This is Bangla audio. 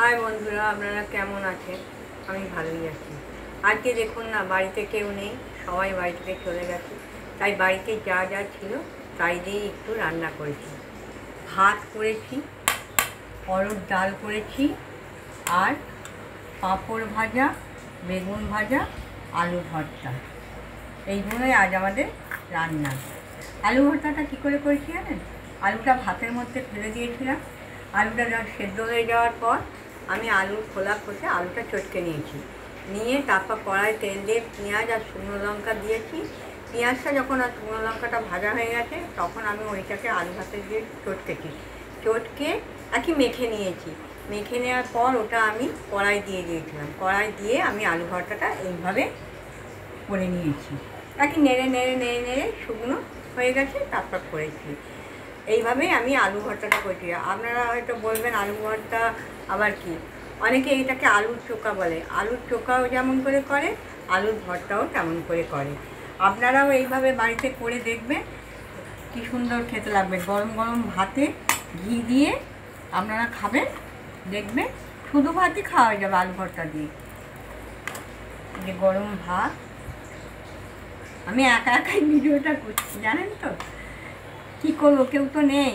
হাই বন্ধুরা, আপনারা কেমন আছেন? আমি ভালোই আছি। আজকে দেখুন না, বাড়িতে কেউ নেই, সবাই বাড়ি থেকে চলে গেছে। তাই বাড়িতে যা যা ছিল তাই দিয়ে একটু রান্না করেছি। ভাত করেছি, অরুর ডাল করেছি, আর পাঁপড় ভাজা, বেগুন ভাজা, আলু ভর্তা। এইগুলোই আজ আমাদের রান্না। আলু ভর্তাটা কী করে করেছি জানেন? আলুটা ভাতের মধ্যে ফেলে দিয়েছিলাম। আলুটা সেদ্ধ হয়ে যাওয়ার পর আমি আলুর খোলা খসে আলুটা চটকে নিয়ে তারপর কড়াই তেল দিয়ে পেঁয়াজ আর শুকনো লঙ্কা দিয়েছি। পেঁয়াজটা যখন আর শুকনো লঙ্কাটা ভাজা হয়ে গেছে তখন আমি ওইটাকে আলু ভাতে দিয়ে চটকে একই মেখে নিয়েছি। মেখে নেওয়ার পর ওটা আমি কড়াই দিয়ে দিয়েছিলাম। কড়াই দিয়ে আমি আলু ভর্তাটা এইভাবে করে নিয়েছি। একই নেড়ে নেড়ে নেড়ে নেড়ে শুকনো হয়ে গেছে, তারপর করেছি। এইভাবেই আমি আলু ভর্তাটা করেছি। আপনারা হয়তো বলবেন আলু ভর্তা আবার কি, অনেকে এটাকে আলুর চোখা বলে। আলুর চোখাও যেমন করে করে, আলুর ভর্তাও তেমন করে করে। আপনারাও এইভাবে বাড়িতে করে দেখবেন, কী সুন্দর খেতে লাগবে। গরম গরম ভাতে ঘি দিয়ে আপনারা খাবেন, দেখবেন শুধু ভাতই খাওয়া যাবে আলু ভর্তা দিয়ে। যে গরম ভাত, আমি একা একাই ভিডিওটা করছি জানেন তো, কী করবো, কেউ তো নেই।